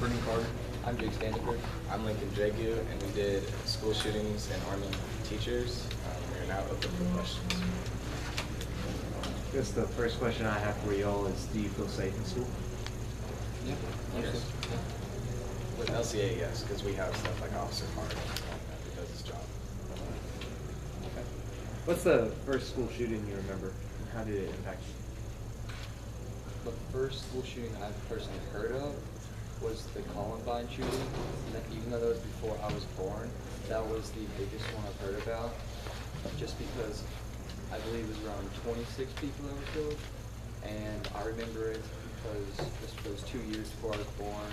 Brendan Carter. I'm Jake Standiford. I'm Lincoln Dragu, and we did school shootings and arming teachers. We are now open for questions. I guess the first question I have for you all is, do you feel safe in school? Yeah. Yes. With LCA, yes, because we have stuff like Officer Hart who does his job. Okay. What's the first school shooting you remember? How did it impact you? The first school shooting I've personally heard of was the Columbine shooting. And even though that was before I was born, that was the biggest one I've heard about. Just because I believe it was around 26 people that were killed. And I remember it because just those 2 years before I was born,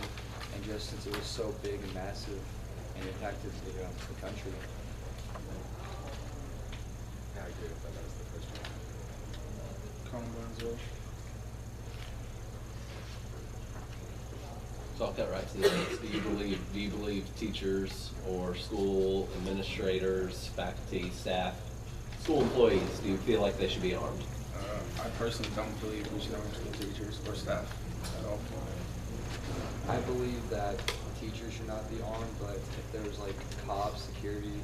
and just since it was so big and massive and impacted the country. I agree with that. That was the first one. Columbine as well. So I'll cut right to the chase. Do you believe teachers or school administrators, faculty, staff, school employees, do you feel like they should be armed? I personally don't believe we should arm school teachers or staff at all. I believe that teachers should not be armed, but if there's like cops, security,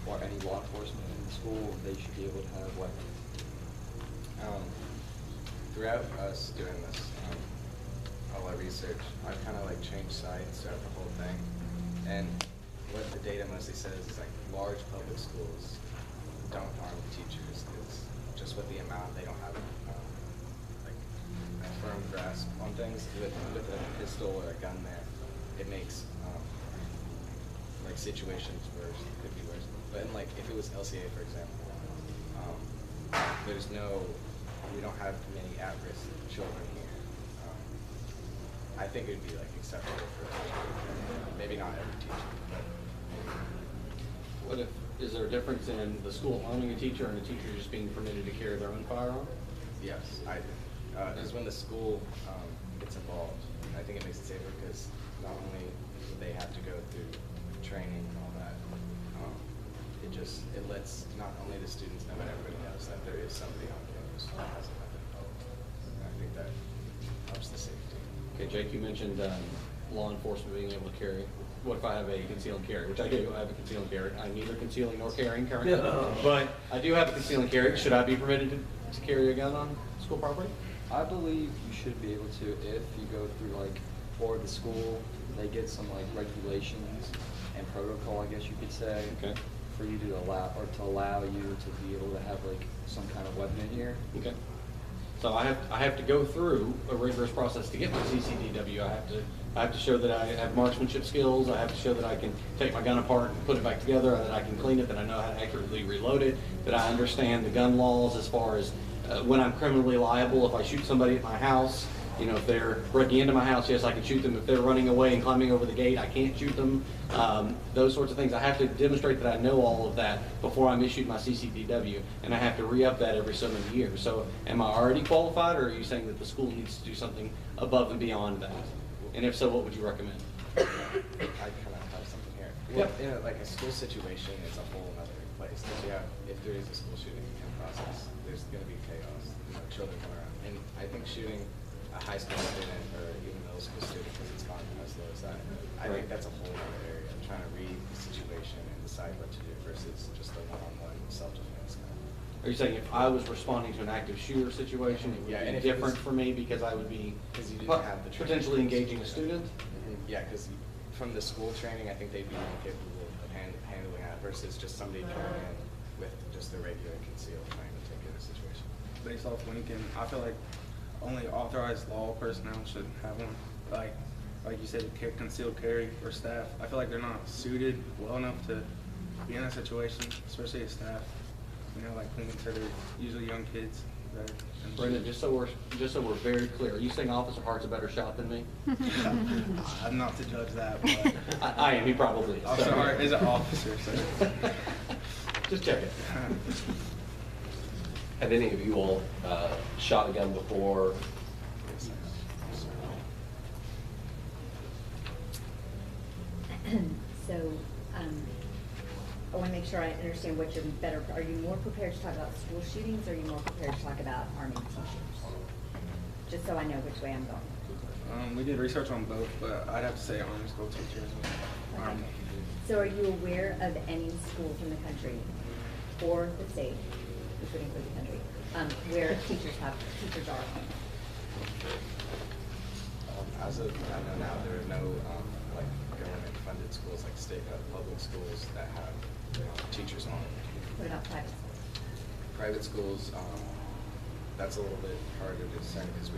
or any law enforcement in the school, they should be able to have weapons. Throughout us doing this, all our research, I've kind of like changed sides throughout the whole thing. And what the data mostly says is like large public schools don't arm teachers because just with the amount, they don't have like a firm grasp on things. With a pistol or a gun there, it makes like situations worse. It could be worse. But in, like if it was LCA, for example, we don't have many at-risk children here. I think it would be like acceptable for maybe not every teacher, but Is there a difference in the school arming a teacher and a teacher just being permitted to carry their own firearm? yes, I do. Because when the school gets involved, I think it makes it safer because not only do they have to go through training and all that, it lets not only the students know, but everybody knows that there is somebody on campus who has a weapon. And I think that helps the safety. Okay, Jake, you mentioned law enforcement being able to carry. What if I have a concealed carry, which I do, I have a concealed carry. I'm neither concealing nor carrying currently, but I do have a concealed carry. Should I be permitted to carry a gun on school property? I believe you should be able to if you go through like, or the school, they get some like regulations and protocol, I guess you could say, Okay. for you to allow you to be able to have like some kind of weapon in here. Okay. So I have to go through a rigorous process to get my CCDW. I have to show that I have marksmanship skills. I have to show that I can take my gun apart and put it back together, that I can clean it, that I know how to accurately reload it, that I understand the gun laws as far as when I'm criminally liable. If I shoot somebody at my house, if they're breaking into my house, yes, I can shoot them. If they're running away and climbing over the gate, I can't shoot them. Those sorts of things. I have to demonstrate that I know all of that before I'm issued my CCDW, and I have to re-up that every so many years. So am I already qualified, or are you saying that the school needs to do something above and beyond that? And if so, what would you recommend? I kind of have something here. Well, in like a school situation, it's a whole other place. Because if there is a school shooting in process, there's going to be chaos. Children come around, and I think shooting a high school student or even middle school student because it's gone as low as that. I think that's a whole other area. Trying to read the situation and decide what to do versus just a one-on-one self-defense kind of. Are you saying if I was responding to an active shooter situation, it would Yeah, and be if it different was- for me because I would be Because you didn't have the training. potentially engaging a student? Yeah, because from the school training, I think they'd be more capable of handling that versus just somebody coming in with just a regular concealed trying to take in a situation. Based off Lincoln, I feel like only authorized law personnel should have one. Like you said, concealed carry for staff. I feel like they're not suited well enough to be in that situation, especially as staff. Like Lincoln said, they're usually young kids. Brendan, just so we're very clear, are you saying Officer Hart's a better shot than me? I'm not to judge that, but I am. He probably is. Officer Hart is an officer, so. Just check it. Have any of you all shot a gun before? So, I want to make sure I understand what you're better. Are you more prepared to talk about school shootings, or are you more prepared to talk about arming teachers? Just so I know which way I'm going. We did research on both, but I'd have to say Army school teachers. Okay. Army. So are you aware of any schools in the country or the state, which would include the country, where teachers are home? As of I know now, there are no like government-funded schools, like state public schools that have teachers on it. What about private schools? Private schools, that's a little bit harder to discern because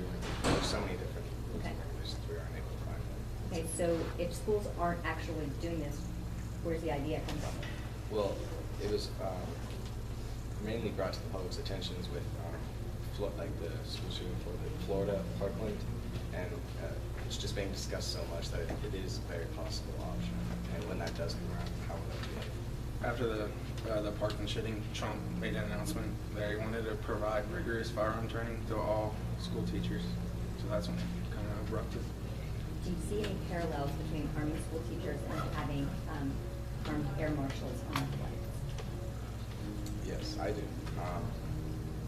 there's so many different rules and Okay. regulations we aren't able to find them. Okay, so if schools aren't actually doing this, where's the idea come from? Well, it was mainly brought to the public's attentions with like the school shooting for the Florida Parkland, and it's just being discussed so much that it is a very possible option. And when that does come around, how will that be? After the Parkland shooting, Trump made an announcement that he wanted to provide rigorous firearm training to all school teachers. So that's when it kind of erupted. Do you see any parallels between Army school teachers and having armed air marshals on the flights? Yes, I do.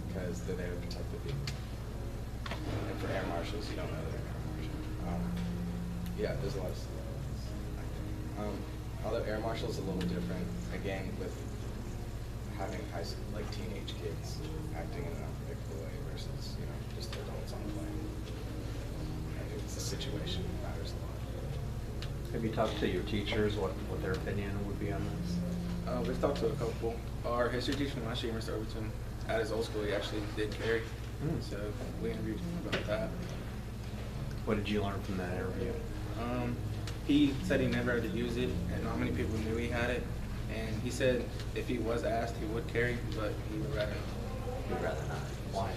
Because they're there to protect the people. And for air marshals, you don't know they're air marshals. Yeah, there's a lot of similarities, I think. Although air marshals a little different, again, with having like teenage kids acting in an unpredictable way versus, just adults on the plane. I think it's the situation that matters a lot. Have you talked to your teachers, what their opinion would be on this? We've talked to a couple. Our history teacher from last year, Mr. Overton, at his old school, he actually did carry. So we interviewed him about that. What did you learn from that interview? He said he never had to use it, and not many people knew he had it. And he said if he was asked, he would carry, but he would rather not. You'd rather not. Why?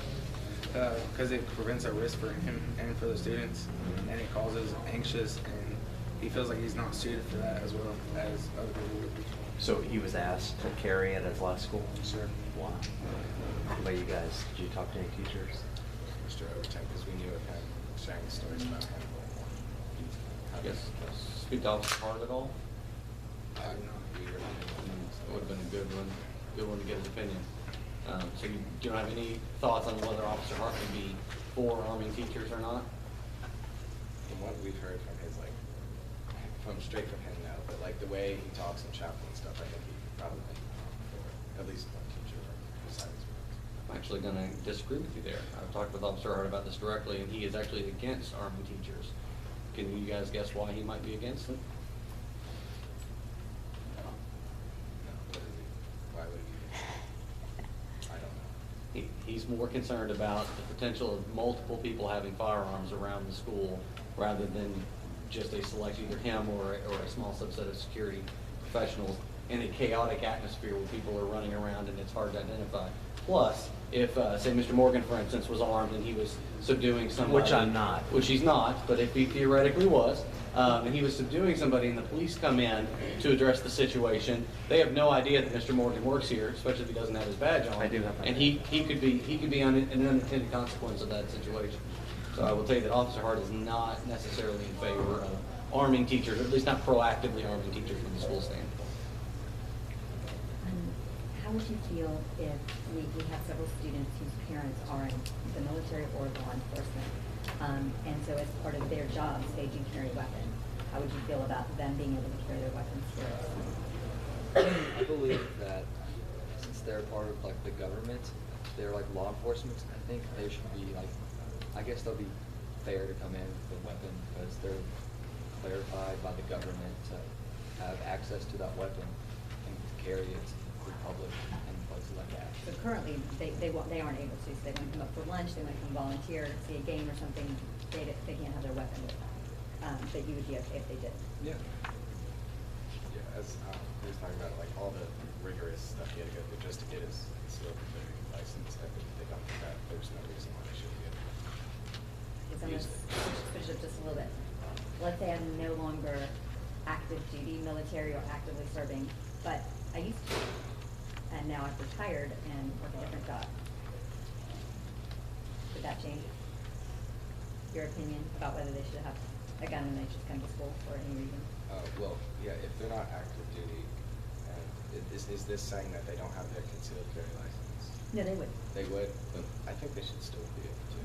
Because it prevents a risk for him and for the students, and it causes anxious, and he feels like he's not suited for that as well as other people would be. So he was asked to carry it at his last school? Sure. Why? What about you guys? Did you talk to any teachers? Mr. Overton, because we knew of him, sharing the stories about him. I guess, speak to Officer Hart at all? I'm not eager. It would have been a good one to get his opinion. So you don't have any thoughts on whether Officer Hart would be for arming teachers or not? From what we've heard from his, straight from him, no, but the way he talks in chapel and stuff, I think he probably for at least one teacher besides his I'm actually going to disagree with you there. I've talked with Officer Hart about this directly, and he is actually against arming teachers. Can you guys guess why he might be against it? No, what is he? Why would he? I don't know. He's more concerned about the potential of multiple people having firearms around the school rather than just a select, either him or a small subset of security professionals in a chaotic atmosphere where people are running around and it's hard to identify. Plus, if, say, Mr. Morgan, for instance, was armed and he was subduing somebody. Which I'm not. Which he's not, but if he theoretically was, and he was subduing somebody and the police come in to address the situation, they have no idea that Mr. Morgan works here, especially if he doesn't have his badge on. I do have my And badge. he could be an unintended consequence of that situation. So I will tell you that Officer Hart is not necessarily in favor of arming teachers, or at least not proactively arming teachers from the school stand. How would you feel if we have several students whose parents are in the military or law enforcement? And so as part of their jobs, they do carry weapons. How would you feel about them being able to carry their weapons here? I believe that since they're part of the government, they're law enforcement, I think they should be I guess they'll be fair to come in with a weapon because they're clarified by the government to have access to that weapon and carry it to the public and places like that. So currently, they aren't able to, so they want to come up for lunch, they might come volunteer, see a game or something, they can't have their weapon with them. But you would be okay if they did? Yeah. Yeah, as he was talking about, all the rigorous stuff he had to go through just to get his concealed carry license. I think if they don't do that, there's no reason why they should be able to. Because I'm going to switch up just a little bit. Let's say I'm no longer active duty military or actively serving, but I used to, and now I've retired and work a different job. Would that change your opinion about whether they should have a gun and they should come to school for any reason? Well, yeah, if they're not active duty, and is this saying that they don't have their concealed carry license? No, they would. They would, but I think they should still be able to.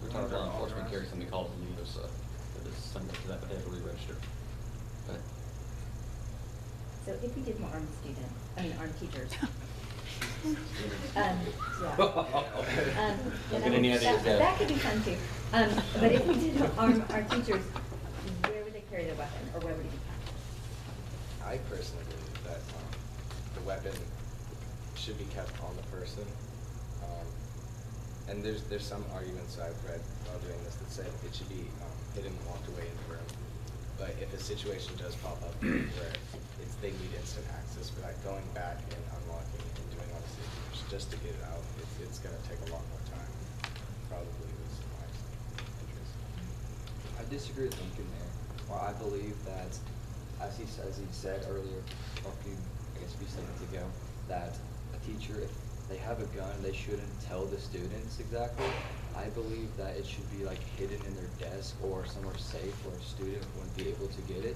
Retired law enforcement Authorized. carry something called a LEOSA. That is something to that, but they have to re-register. Okay. So if we did more armed students, armed teachers. Yeah. Don't get any ideas yet. That could be fun too. But if we did arm our teachers, where would they carry their weapon, or where would it be kept? I personally believe that the weapon should be kept on the person. And there's some arguments I've read while doing this that say it should be hidden and walked away in the room. But if a situation does pop up where they need instant access for that, going back and unlocking and doing all the safety just to get it out, it's going to take a lot more time. Probably was my interest. I disagree with Lincoln there. Well, I believe that, as he said earlier, a few seconds ago, that a teacher, if they have a gun, they shouldn't tell the students exactly. I believe that it should be like hidden in their desk or somewhere safe where a student wouldn't be able to get it.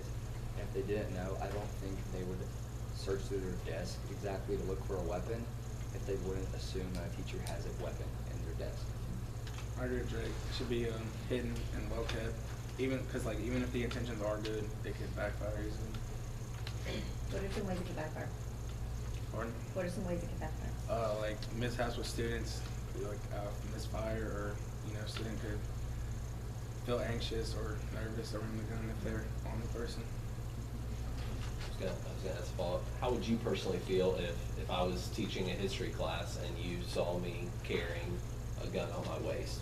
And if they didn't know, I don't think they would search through their desk exactly to look for a weapon if they wouldn't assume that a teacher has a weapon in their desk. I agree with Drake. It should be hidden and well kept. Even if the intentions are good, they could backfire easily. What are some ways it could backfire? Pardon? What are some ways it could backfire? Like mishaps with students, like misfire, or student could feel anxious or nervous around the gun if they're on the person. I was gonna ask a follow-up. How would you personally feel if I was teaching a history class and you saw me carrying a gun on my waist?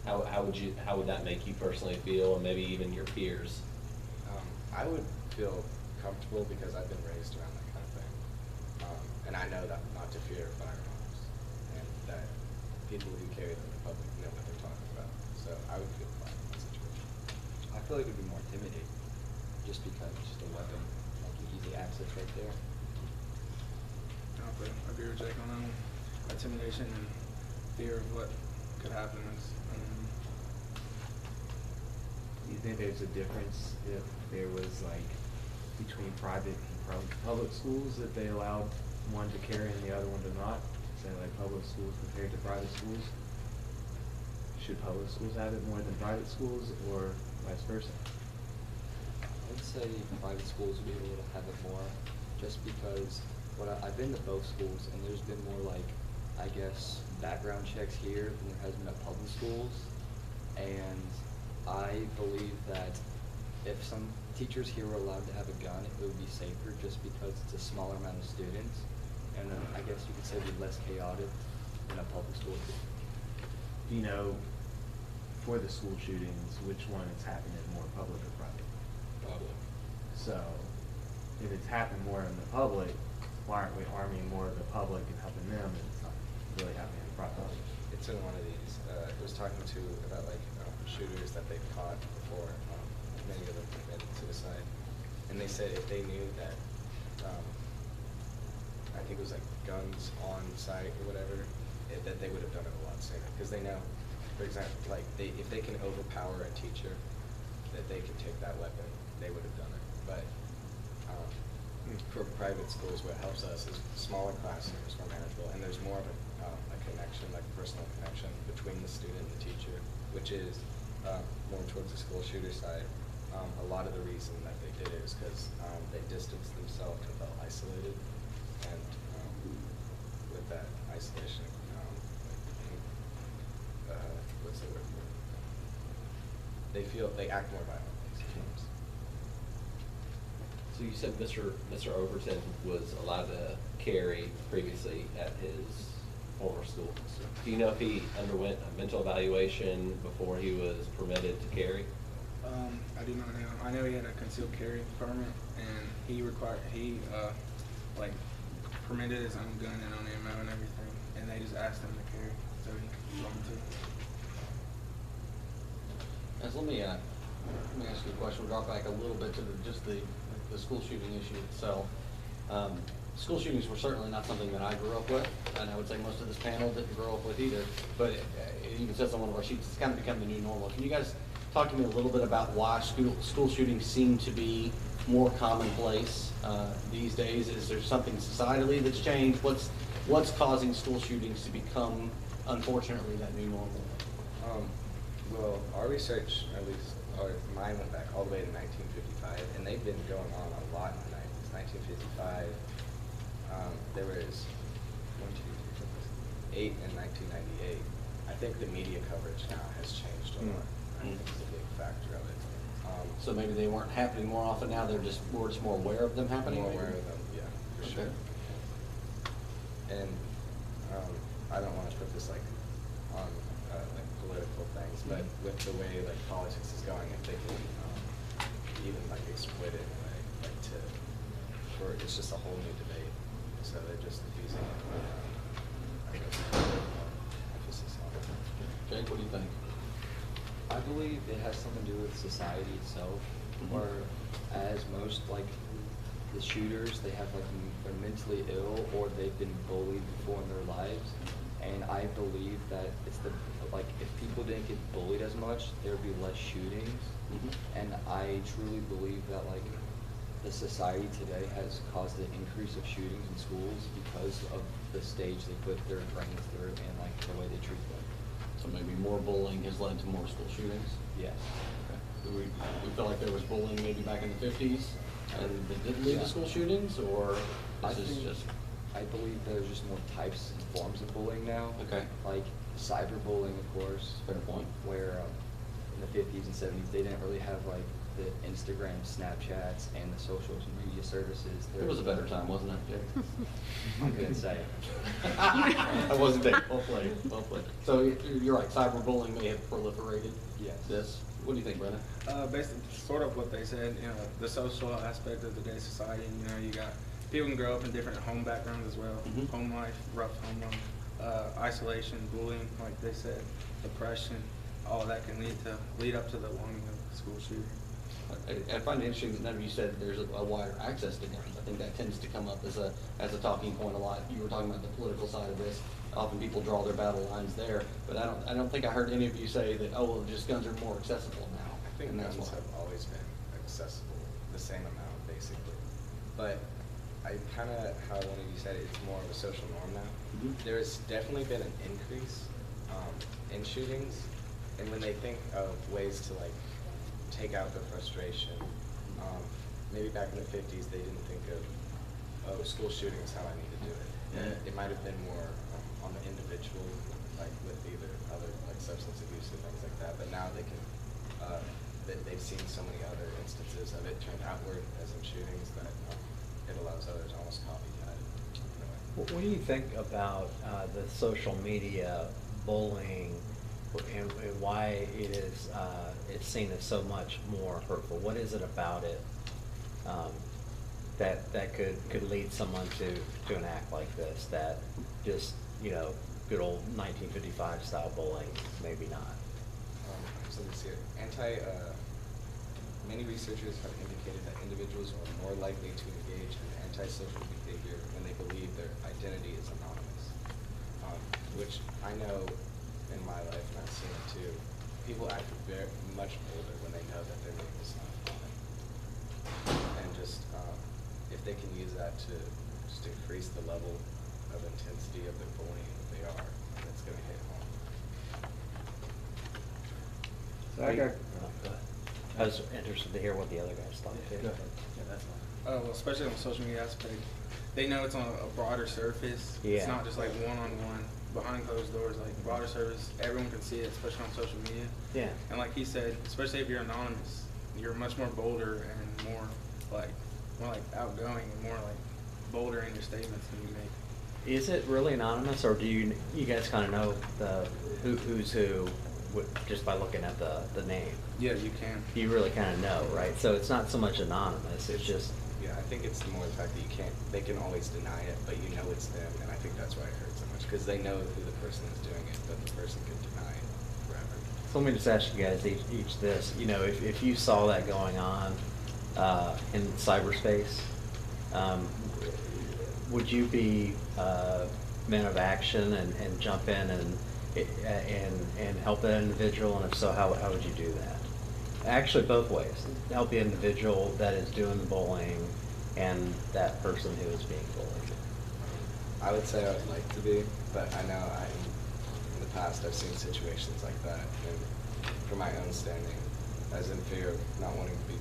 How would that make you personally feel, and maybe even your peers? I would feel comfortable because I've been raised around that kind of thing. And I know that not to fear firearms, and that people who carry them in public know what they're talking about. So I would feel fine in that situation. I feel like it would be more intimidating, just because it's just a weapon, like easy access right there. I agree with Jake on that one. Intimidation and fear of what could happen is. Do you think there's a difference if there was like between private and public schools, that they allowed one to carry and the other one to not? Say like public schools compared to private schools? Should public schools have it more than private schools, or vice versa? I'd say private schools would be able to have it more, just because I've been to both schools, and there's been more like, I guess, background checks here than there has been at public schools. And I believe that if some teachers here were allowed to have a gun, it would be safer just because it's a smaller amount of students. And I guess you could say it'd be less chaotic than a public school. Do you know, for the school shootings, which one is happening more, public or private? Public. So, if it's happening more in the public, why aren't we arming more of the public and helping them, and it's not really happening in private? It's in one of these. It was talking about shooters that they've caught before. Many of them committed suicide, and they said if they knew that, I think it was like guns on site or whatever, that they would have done it a lot sooner. Because they know, for example, if they can overpower a teacher, that they can take that weapon, they would have done it. But for private schools, what helps us is smaller classrooms, more manageable, and there's more of a connection, like a personal connection between the student and the teacher, which is more towards the school shooter side. A lot of the reason that they did it is because they distanced themselves and felt isolated, and with that isolation, what's the word for it? They act more violently sometimes. So you said Mr. Overton was allowed to carry previously at his former school. Do you know if he underwent a mental evaluation before he was permitted to carry? I do not know. I know he had a concealed carry permit, and he permitted his own gun and own ammo and everything, and they just asked him to carry, so he could run to. Let me ask you a question. We'll drop back a little bit to the school shooting issue itself. School shootings were certainly not something that I grew up with, and I would say most of this panel didn't grow up with either, but it even says on one of our sheets, it's kind of become the new normal. Can you guys talk to me a little bit about why school shootings seem to be more commonplace these days? Is there something societally that's changed? What's causing school shootings to become, unfortunately, that new normal? Well, our research, at least, or mine went back all the way to 1955, and they've been going on a lot in the 90s. 1955, there was 8 in 1998. I think the media coverage now has changed a lot. I think it's a big factor of it. So maybe they weren't happening more often now, we're just more aware of them happening? More maybe? aware of them, yeah, for Okay. sure. And I don't want to put this like on like political things, but with the way like politics is going, if they can even like exploit it in a way, like for it's just a whole new debate. So they're just using it. I guess emphasis on it. Jake, what do you think? I believe it has something to do with society itself, Mhm. where as most like the shooters, they have like they're mentally ill or they've been bullied before in their lives, and I believe that it's the like if people didn't get bullied as much, there would be less shootings, Mhm. and I truly believe that like the society today has caused an increase of shootings in schools because of the stage they put their brains through and like the way they treat them. So maybe more bullying has led to more school shootings? Yes. Okay. Do we feel like there was bullying maybe back in the 50s and it didn't lead Yeah. to school shootings, or I this is think- just? I believe there's just more types and forms of bullying now. Okay. Like cyberbullying, of course. Fair point. Where in the 50s and 70s, they didn't really have like the Instagram, Snapchats, and the social media services. It was a better time, wasn't it, Jake? I'm gonna say. I wasn't there. Well played, well played. So you're right, cyberbullying may have proliferated. Yes. This, what do you think, Brennan? Basically, sort of what they said, you know, the social aspect of today's society, you know, you got, people can grow up in different home backgrounds as well, Mhm. home life, rough home life, isolation, bullying, like they said, depression, all of that can lead up to the longing of school shooting. I find it interesting that none of you said there's a wider access to guns. I think that tends to come up as a talking point a lot. You were talking about the political side of this. Often people draw their battle lines there, but I don't think I heard any of you say that, oh, well, just guns are more accessible now. I think and that's guns why. have always been accessible, the same amount basically. But I kind of, how one of you said, it's more of a social norm now. Mhm. There has definitely been an increase in shootings, and when they think of ways to like take out the frustration, maybe back in the 50s they didn't think of, oh, school shooting is how I need to do it. Yeah. It might have been more on the individual, like with either other like substance abuse or things like that. But now they can, they've seen so many other instances of it turned outward as in shootings that it allows others to almost copycat it. in a way. What do you think about the social media bullying and why it is it's seen as so much more hurtful? What is it about it that could lead someone to an act like this? That just, you know, good old 1955 style bullying, maybe not. So let's see it. Many researchers have indicated that individuals are more likely to engage in antisocial behavior when they believe their identity is anonymous. Which I know in my life, and I've seen it too, people act very much bolder when they know that their name is not on it. And just, if they can use that to just increase the level of intensity of the bullying that they are, that's gonna hit home. I was interested to hear what the other guys thought too. Go ahead. Yeah, that's fine. Well, especially on the social media aspect, they know it's on a broader surface. Yeah. It's not just like one-on-one, behind closed doors, like broader surface. Everyone can see it, especially on social media. Yeah. And like he said, especially if you're anonymous, you're much more bolder and more like outgoing and more like bolder in your statements than you make. Is it really anonymous, or do you guys kind of know the who's who just by looking at the name? Yeah, you can. You really kind of know, right? So it's not so much anonymous. It's just Yeah, I think it's more the fact that they can always deny it, but you know it's them, and I think that's why it hurts so much, because they know who the person is doing it, but the person can deny it forever. So let me just ask you guys each this. You know, if you saw that going on in cyberspace, would you be men of action and jump in and help that individual? And if so, how would you do that? Actually, both ways. Help the individual that is doing the bullying and that person who is being bullied. I would say I would like to be, but I know in the past I've seen situations like that, and for my own standing, as in fear of not wanting to be